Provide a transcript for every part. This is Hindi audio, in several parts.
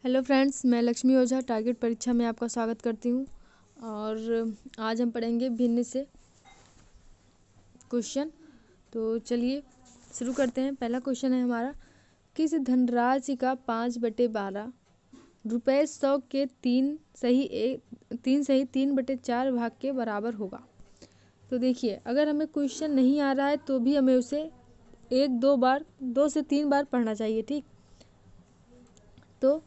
हेलो फ्रेंड्स, मैं लक्ष्मी ओझा टारगेट परीक्षा में आपका स्वागत करती हूँ। और आज हम पढ़ेंगे भिन्न से क्वेश्चन। तो चलिए शुरू करते हैं। पहला क्वेश्चन है हमारा, किस धनराशि का 5/12 रुपये 100 के 3/4 भाग के बराबर होगा। तो देखिए, अगर हमें क्वेश्चन नहीं आ रहा है तो भी हमें उसे 2 से 3 बार पढ़ना चाहिए। ठीक, तो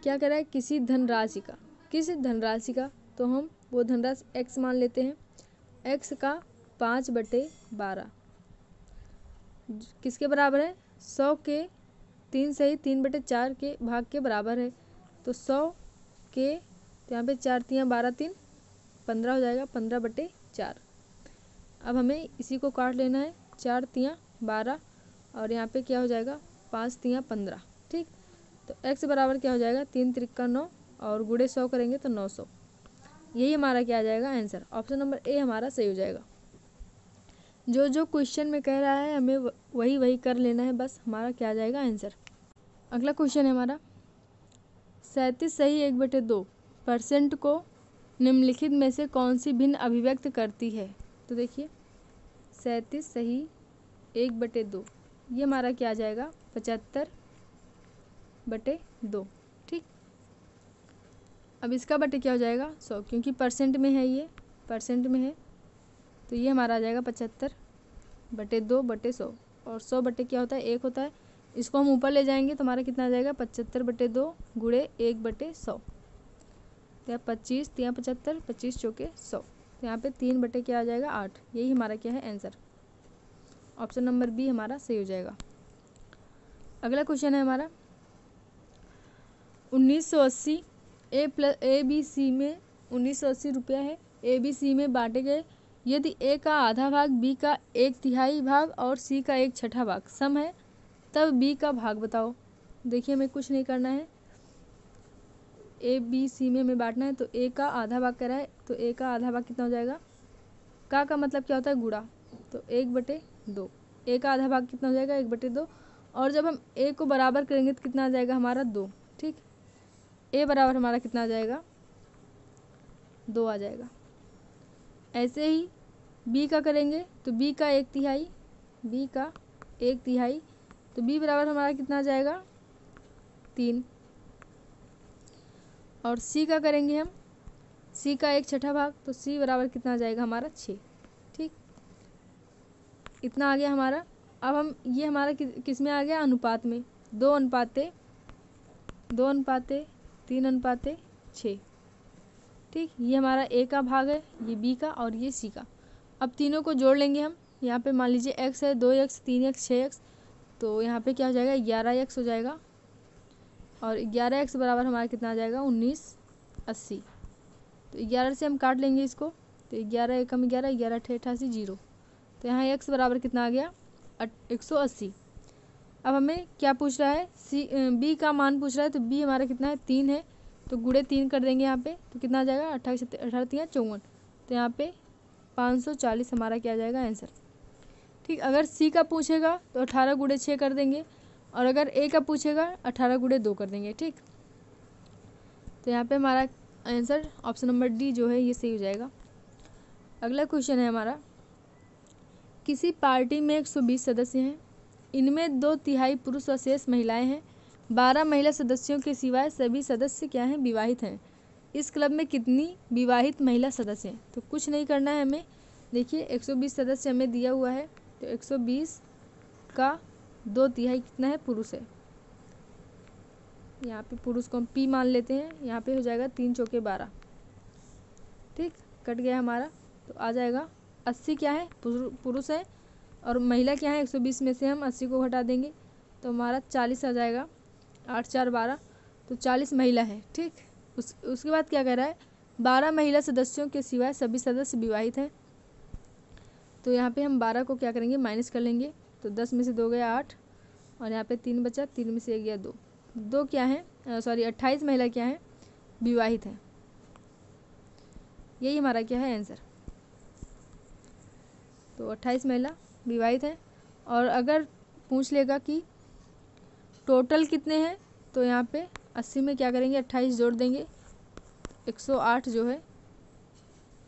क्या करा है, किस धनराशि का, तो हम वो धनराशि x मान लेते हैं। x का 5/12 किसके बराबर है? 100 के 3/4 के भाग के बराबर है। तो 100 के यहाँ पे 4 तियाँ 12 3 15 हो जाएगा, 15/4। अब हमें इसी को काट लेना है, 4 तियाँ 12 और यहाँ पे क्या हो जाएगा, 5 तियाँ 15। ठीक, तो x बराबर क्या हो जाएगा, 3 त्रिका 9 और गुणे 100 करेंगे तो 900। यही हमारा क्या आ जाएगा, आंसर। ऑप्शन नंबर ए हमारा सही हो जाएगा। जो क्वेश्चन में कह रहा है हमें वही कर लेना है, बस हमारा क्या आ जाएगा, आंसर। अगला क्वेश्चन है हमारा, 37 सही 1/2% को निम्नलिखित में से कौन सी भिन्न अभिव्यक्त करती है। तो देखिए, 37 सही 1/2 ये हमारा क्या आ जाएगा, 75/2। ठीक, अब इसका बटे क्या हो जाएगा, 100, क्योंकि परसेंट में है, ये परसेंट में है तो ये हमारा आ जाएगा 75/2/100। और 100 बटे क्या होता है, 1 होता है। इसको हम ऊपर ले जाएंगे तो हमारा कितना आ जाएगा, 75/2 गुणे 1/100। तो 25 तियाँ 75, 25 चौके 100। तो यहाँ पे 3 बटे क्या आ जाएगा, 8। यही हमारा क्या है, आंसर। ऑप्शन नंबर बी हमारा सही हो जाएगा। अगला क्वेश्चन है हमारा, 1980 ए बी सी में 1980 रुपया है, ए बी सी में बांटे गए। यदि ए का आधा भाग, बी का 1/3 भाग और सी का 1/6 भाग सम है, तब बी का भाग बताओ। देखिए, हमें कुछ नहीं करना है, ए बी सी में हमें बांटना है। तो ए का आधा भाग कह रहा है, तो ए का आधा भाग कितना हो जाएगा, का मतलब क्या होता है, गुणा। तो 1/2। ए का आधा भाग कितना हो जाएगा, 1/2। और जब हम ए को बराबर करेंगे तो कितना आ जाएगा हमारा, 2। ठीक, ए बराबर हमारा कितना आ जाएगा, 2 आ जाएगा। ऐसे ही बी का करेंगे तो बी का 1/3, बी का 1/3, तो बी बराबर हमारा कितना आ जाएगा, 3। और सी का करेंगे हम, सी का 1/6 भाग, तो सी बराबर कितना आ जाएगा हमारा, 6। ठीक, इतना आ गया हमारा। अब हम ये हमारा किस में आ गया, अनुपात में, 2:3:6। ठीक, ये हमारा ए का भाग है, ये बी का और ये सी का। अब तीनों को जोड़ लेंगे हम। यहाँ पे मान लीजिए x है, 2x 3x 6x, तो यहाँ पे क्या हो जाएगा, 11x हो जाएगा। और 11x बराबर हमारा कितना आ जाएगा, 1980। तो 11 से हम काट लेंगे इसको, तो 11 एकम 11, 11 अठे 88, 0। तो यहाँ x बराबर कितना आ गया, 180। अब हमें क्या पूछ रहा है, बी का मान पूछ रहा है। तो बी हमारा कितना है, 3 है, तो गुणे 3 कर देंगे यहाँ पे, तो कितना आ जाएगा, 28 18 3 54। तो यहाँ पे 540 हमारा क्या आ जाएगा, आंसर। ठीक, अगर सी का पूछेगा तो 18 गुणे 6 कर देंगे, और अगर ए का पूछेगा 18 गुणे 2 कर देंगे। ठीक, तो यहाँ पे हमारा आंसर ऑप्शन नंबर डी जो है ये सही हो जाएगा। अगला क्वेश्चन है हमारा, किसी पार्टी में 120 सदस्य हैं, इनमें 2/3 पुरुष और शेष महिलाएं हैं। 12 महिला सदस्यों के सिवाय सभी सदस्य क्या हैं, विवाहित हैं। इस क्लब में कितनी विवाहित महिला सदस्य हैं। तो कुछ नहीं करना है हमें। देखिए, 120 सदस्य हमें दिया हुआ है, तो 120 का 2/3 कितना है, पुरुष है। यहाँ पे पुरुष को हम पी मान लेते हैं। यहाँ पे हो जाएगा 3 चौके 12। ठीक, कट गया हमारा, तो आ जाएगा 80 क्या है, पुरुष है, और महिला क्या है, 120 में से हम 80 को घटा देंगे तो हमारा 40 आ जाएगा। 8 4 12, तो 40 महिला है। ठीक, उसके बाद क्या कह रहा है, 12 महिला सदस्यों के सिवाय सभी सदस्य विवाहित हैं। तो यहाँ पे हम 12 को क्या करेंगे, माइनस कर लेंगे। तो 10 में से 2 गया 8, और यहाँ पे 3 बचा, 3 में से 1 गया 2। 2 क्या है, 28 महिला क्या है, विवाहित है। यही हमारा क्या है, आंसर। तो 28 महिला विवाहित है। और अगर पूछ लेगा कि टोटल कितने हैं, तो यहाँ पे 80 में क्या करेंगे 28 जोड़ देंगे, 108 जो है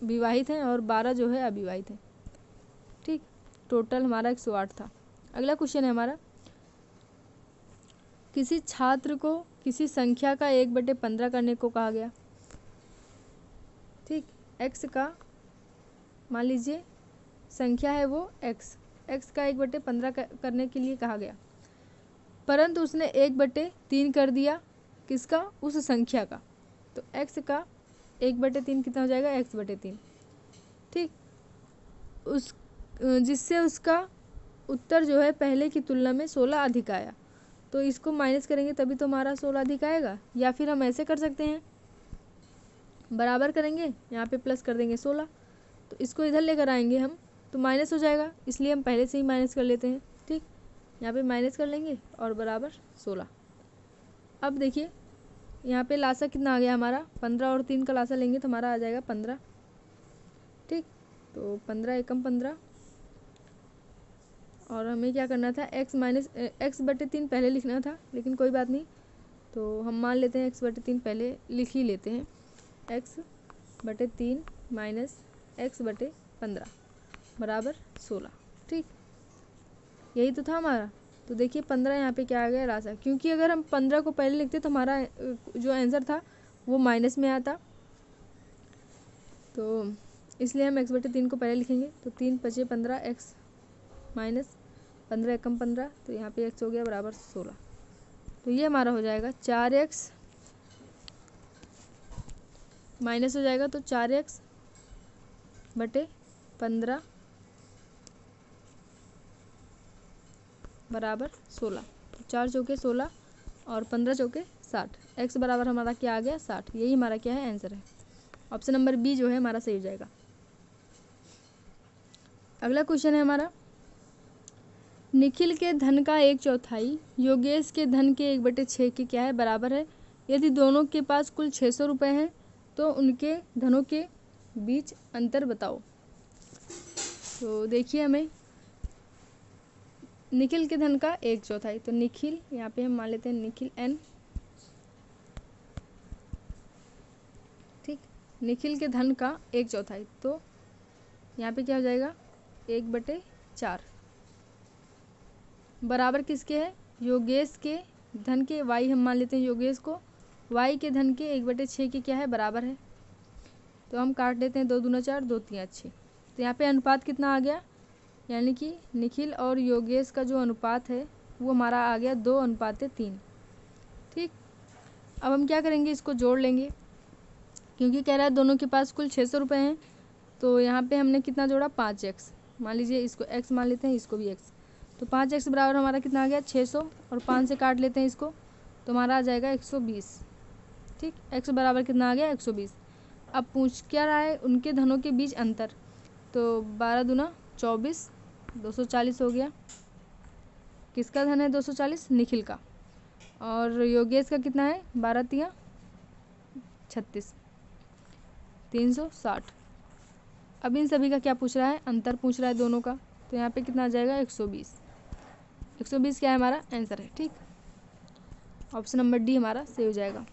विवाहित हैं और 12 जो है अविवाहित हैं। ठीक, टोटल हमारा 108 था। अगला क्वेश्चन है हमारा, किसी छात्र को किसी संख्या का 1/15 करने को कहा गया। ठीक, x का मान लीजिए संख्या है वो x का 1/15 करने के लिए कहा गया, परंतु उसने 1/3 कर दिया किसका, उस संख्या का। तो x का 1/3 कितना हो जाएगा, x/3। ठीक, उस जिससे उसका उत्तर जो है पहले की तुलना में 16 अधिक आया। तो इसको माइनस करेंगे तभी तो हमारा 16 अधिक आएगा, या फिर हम ऐसे कर सकते हैं, बराबर करेंगे, यहाँ पे प्लस कर देंगे 16, तो इसको इधर लेकर आएंगे हम तो माइनस हो जाएगा, इसलिए हम पहले से ही माइनस कर लेते हैं। ठीक, यहाँ पे माइनस कर लेंगे और बराबर 16। अब देखिए यहाँ पे लासा कितना आ गया हमारा, 15 और 3 का लासा लेंगे तो हमारा आ जाएगा 15। ठीक, तो 15 एकम 15, और हमें क्या करना था, x/3 पहले लिखना था, लेकिन कोई बात नहीं, तो हम मान लेते हैं x/3 पहले लिख ही लेते हैं, x/3 माइनस x/15 बराबर 16। ठीक, यही तो था हमारा। तो देखिए 15 यहाँ पे क्या आ गया, राशा, क्योंकि अगर हम 15 को पहले लिखते तो हमारा जो आंसर था वो माइनस में आता, तो इसलिए हम x/3 को पहले लिखेंगे। तो 3 × 5 = 15, x माइनस 15 एकम 15, तो यहाँ पे x हो गया बराबर 16। तो ये हमारा हो जाएगा 4x माइनस हो जाएगा, तो 4x/15 बराबर 16। तो 4 चौके 16 और 15 चौके 60, x बराबर हमारा क्या आ गया, 60। यही हमारा क्या है, आंसर है। ऑप्शन नंबर बी जो है हमारा सही हो जाएगा। अगला क्वेश्चन है हमारा, निखिल के धन का 1/4 योगेश के धन के 1/6 के क्या है, बराबर है। यदि दोनों के पास कुल 600 रुपये हैं तो उनके धनों के बीच अंतर बताओ। तो देखिए हमें निखिल के धन का 1/4, तो निखिल यहाँ पे हम मान लेते हैं निखिल n। ठीक, निखिल के धन का 1/4, तो यहाँ पे क्या हो जाएगा 1/4 बराबर किसके है, योगेश के धन के, y हम मान लेते हैं योगेश को, y के धन के 1/6 के क्या है, बराबर है। तो हम काट लेते हैं, 2 दूना 4, 2 3 6। तो यहाँ पे अनुपात कितना आ गया, यानी कि निखिल और योगेश का जो अनुपात है वो हमारा आ गया 2:3। ठीक, अब हम क्या करेंगे, इसको जोड़ लेंगे, क्योंकि कह रहा है दोनों के पास कुल 600 रुपये हैं। तो यहाँ पे हमने कितना जोड़ा, 5x, मान लीजिए इसको x मान लेते हैं, इसको भी x। तो 5x बराबर हमारा कितना आ गया 600, और 5 से काट लेते हैं इसको, तो हमारा आ जाएगा 120। ठीक, x बराबर कितना आ गया 120। अब पूछ क्या रहा है, उनके धनों के बीच अंतर, तो 12 दूना 24, 240 हो गया। किसका धन है 240, निखिल का, और योगेश का कितना है 12 × 36, 360। अब इन सभी का क्या पूछ रहा है, अंतर पूछ रहा है दोनों का, तो यहाँ पे कितना आ जाएगा 120। 120 क्या है, हमारा आंसर है। ठीक, ऑप्शन नंबर डी हमारा सही हो जाएगा।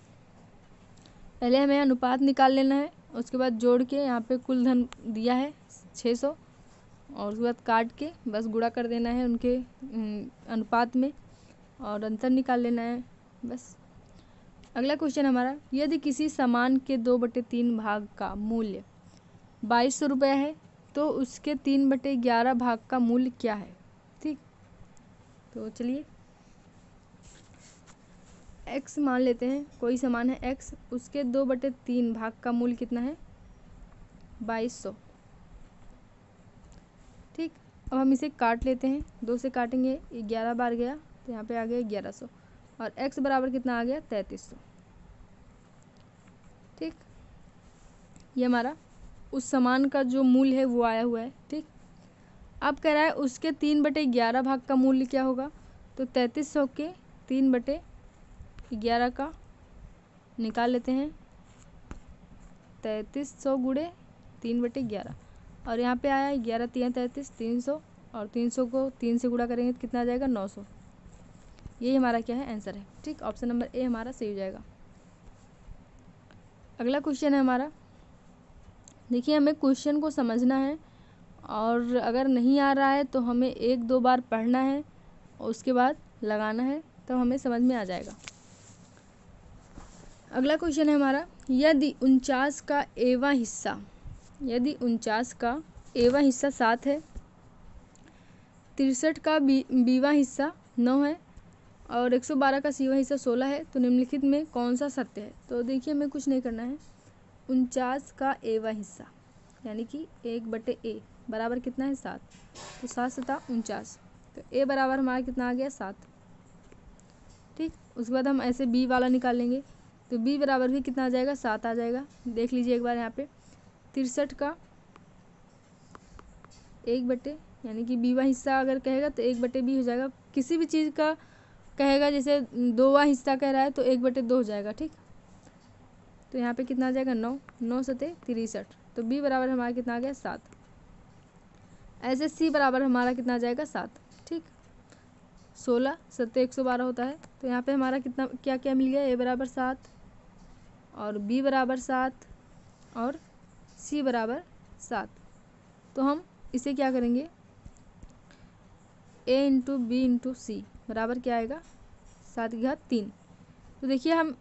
पहले हमें अनुपात निकाल लेना है, उसके बाद जोड़ के यहाँ पे कुल धन दिया है 600, और उसके बाद काट के बस गुणा कर देना है उनके अनुपात में, और अंतर निकाल लेना है बस। अगला क्वेश्चन हमारा, यदि किसी सामान के 2/3 भाग का मूल्य 2200 रुपये है तो उसके 3/11 भाग का मूल्य क्या है। ठीक, तो चलिए x मान लेते हैं, कोई सामान है x, उसके 2/3 भाग का मूल्य कितना है 2200। ठीक, अब हम इसे काट लेते हैं, 2 से काटेंगे 11 बार गया, तो यहाँ पे आ गया 1100, और x बराबर कितना आ गया 3300। ठीक, ये हमारा उस सामान का जो मूल्य है वो आया हुआ है। ठीक, अब कह रहा है उसके 3/11 भाग का मूल्य क्या होगा, तो 3300 के 3/11 का निकाल लेते हैं, 3300 गुणे 3/11, और यहाँ पे आया 11 × 3 = 33, 300, और 300 को 3 से गुणा करेंगे तो कितना आ जाएगा 900। यही हमारा क्या है आंसर है। ठीक, ऑप्शन नंबर ए हमारा सही हो जाएगा। अगला क्वेश्चन है हमारा, देखिए हमें क्वेश्चन को समझना है और अगर नहीं आ रहा है तो हमें 1-2 बार पढ़ना है और उसके बाद लगाना है, तब हमें समझ में आ जाएगा। अगला क्वेश्चन है हमारा, यदि 49 का एवा हिस्सा 7 है, 63 का बीवा हिस्सा 9 है और 112 का सीवा हिस्सा 16 है, तो निम्नलिखित में कौन सा सत्य है। तो देखिए हमें कुछ नहीं करना है, 49 का एवा हिस्सा यानी कि 1/a बराबर कितना है 7, तो 7 7 49, तो a बराबर हमारा कितना आ गया 7। ठीक, उसके बाद हम ऐसे b वाला निकालेंगे, तो b बराबर भी कितना आ जाएगा 7 आ जाएगा। देख लीजिए एक बार यहाँ पे 63 का 1/, यानी कि बीवा हिस्सा अगर कहेगा तो 1/b हो जाएगा। किसी भी चीज़ का कहेगा, जैसे 2वां हिस्सा कह रहा है तो 1/2 हो जाएगा। ठीक, तो यहाँ पे कितना आ जाएगा 9, 9 7 63, तो b बराबर हमारा कितना आ गया 7। ऐसे c बराबर हमारा कितना आ जाएगा 7। ठीक, 16 7 112 होता है, तो यहाँ पे हमारा कितना क्या क्या मिल गया, a बराबर 7 और b बराबर 7 और c बराबर 7। तो हम इसे क्या करेंगे, a इंटू बी इंटू सी बराबर क्या आएगा 7/3। तो देखिए हम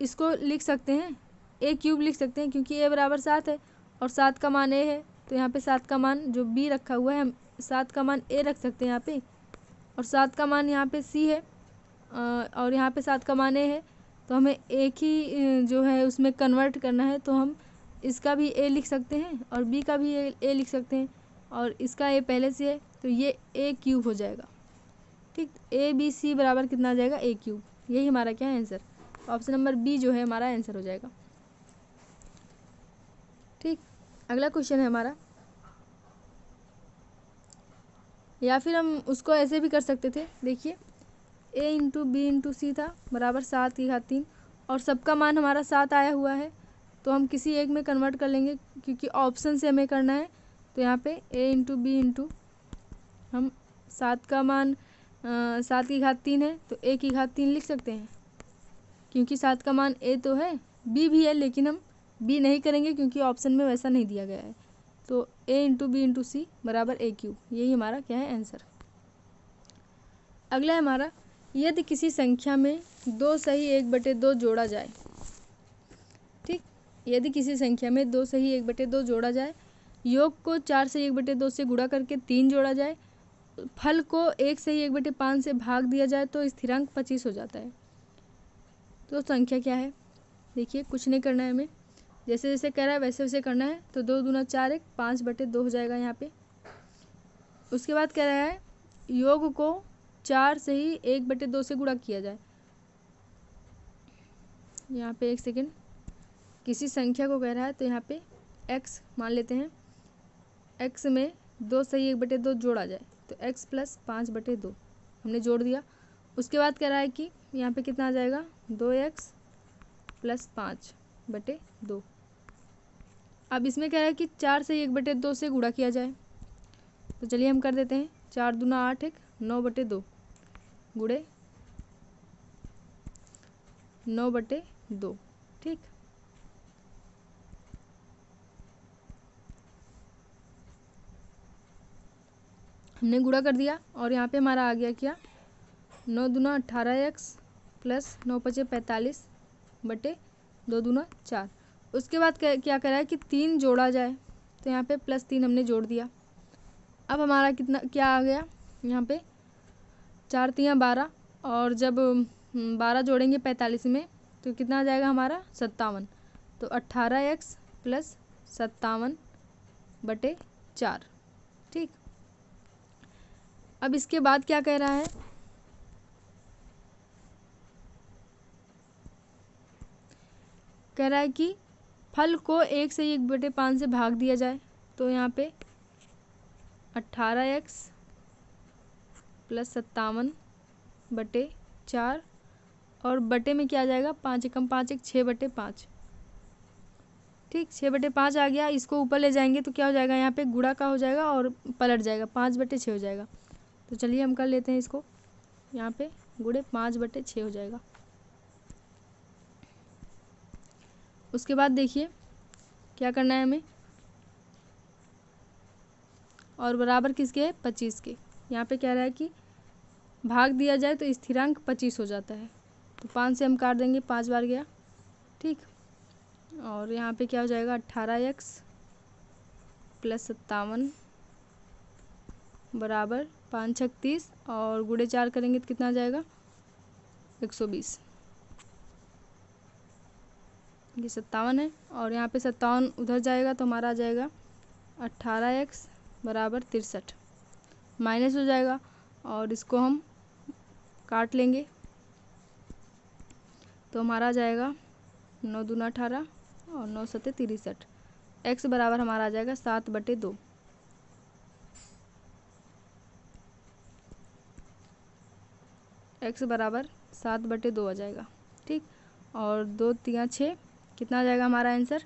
इसको लिख सकते हैं a³ लिख सकते हैं, क्योंकि a बराबर 7 है और 7 का मान a है, तो यहाँ पे 7 का मान जो b रखा हुआ है हम 7 का मान a रख सकते हैं यहाँ पे, और 7 का मान यहाँ पे c है और यहाँ पे 7 का मान a है, तो हमें एक ही जो है उसमें कन्वर्ट करना है, तो हम इसका भी a लिख सकते हैं और b का भी a लिख सकते हैं, और इसका a पहले से है तो ये a³ हो जाएगा। ठीक, ABC बराबर कितना आ जाएगा a³, यही हमारा क्या है आंसर। ऑप्शन नंबर बी जो है हमारा आंसर हो जाएगा। ठीक, अगला क्वेश्चन है हमारा, या फिर हम उसको ऐसे भी कर सकते थे। देखिए a इंटू बी इंटू सी था बराबर 7/3 और सबका मान हमारा 7 आया हुआ है, तो हम किसी एक में कन्वर्ट कर लेंगे, क्योंकि ऑप्शन से हमें करना है। तो यहाँ पे a इंटू बी इंटू हम 7 का मान 7/3 है तो 1/3 लिख सकते हैं, क्योंकि 7 का मान a तो है, b भी है, लेकिन हम b नहीं करेंगे क्योंकि ऑप्शन में वैसा नहीं दिया गया है। तो a इंटू बी इंटू सी बराबर a³, यही हमारा क्या है आंसर। अगला है हमारा, यदि किसी संख्या में 2 सही 1/2 जोड़ा जाए। ठीक, यदि किसी संख्या में 2 सही 1/2 जोड़ा जाए, योग को 4 सही 1/2 से गुणा करके 3 जोड़ा जाए, फल को 1 सही 1/5 से भाग दिया जाए, तो स्थिरांक 25 हो जाता है। तो संख्या क्या है, देखिए कुछ नहीं करना है हमें, जैसे जैसे कह रहा है वैसे वैसे करना है। तो 2 दूना 4 1 5/2 हो जाएगा यहाँ पे। उसके बाद कह रहा है योग को 4 से ही 1/2 से गुणा किया जाए। यहाँ पे एक सेकेंड, किसी संख्या को कह रहा है तो यहाँ पे x मान लेते हैं, x में 2 सही 1/2 जोड़ा जाए, तो x प्लस 5/2 हमने जोड़ दिया। उसके बाद कह रहा है कि यहाँ पे कितना आ जाएगा 2x प्लस 5/2। अब इसमें कह रहा है कि 4 से 1/2 से गुणा किया जाए, तो चलिए हम कर देते हैं। 4 दूना 8 1 9/2 गुणे 9/2। ठीक, हमने गुणा कर दिया और यहाँ पे हमारा आ गया क्या 9 दूना 18x प्लस 9 5 45/2 दूना 4। उसके बाद क्या करा है कि 3 जोड़ा जाए, तो यहाँ पे +3 हमने जोड़ दिया। अब हमारा कितना क्या आ गया, यहाँ पे 4 3 12 और जब 12 जोड़ेंगे 45 में तो कितना आ जाएगा हमारा 57। तो 18x प्लस 57/4। ठीक, अब इसके बाद क्या कह रहा है, कह रहा है कि फल को 1 से 1/5 से भाग दिया जाए, तो यहाँ पे 18x प्लस 57/4 और बटे में क्या आ जाएगा 5 एकम 5 1 6/5। ठीक, 6/5 आ गया। इसको ऊपर ले जाएंगे तो क्या हो जाएगा, यहाँ पे गुणा का हो जाएगा और पलट जाएगा 5/6 हो जाएगा। तो चलिए हम कर लेते हैं इसको, यहाँ पे गुणे 5/6 हो जाएगा। उसके बाद देखिए क्या करना है हमें, और बराबर किसके है, 25 के। यहाँ पे कह रहा है कि भाग दिया जाए तो स्थिरांक 25 हो जाता है, तो 5 से हम काट देंगे, 5 बार गया, ठीक। और यहाँ पे क्या हो जाएगा, 18x + 57 बराबर 5 × 36 और गुणे 4 करेंगे तो कितना आ जाएगा, 120। ये 57 है, और यहाँ पे 57 उधर जाएगा तो हमारा आ जाएगा 18x बराबर 63, माइनस हो जाएगा और इसको हम काट लेंगे तो हमारा आ जाएगा 9 दूना 18 और 9 सत्ते 63। x बराबर हमारा आ जाएगा 7/2। x बराबर 7/2 आ जाएगा, ठीक। और 2 × 6 कितना आ जाएगा हमारा आंसर,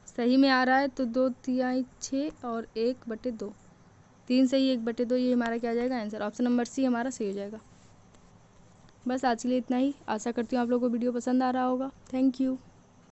सही में आ रहा है तो 2 × 6 और 1/2, 3 सही 1/2, ये हमारा क्या आ जाएगा आंसर। ऑप्शन नंबर सी हमारा सही हो जाएगा। बस आज के लिए इतना ही। आशा करती हूँ आप लोगों को वीडियो पसंद आ रहा होगा। Thank you.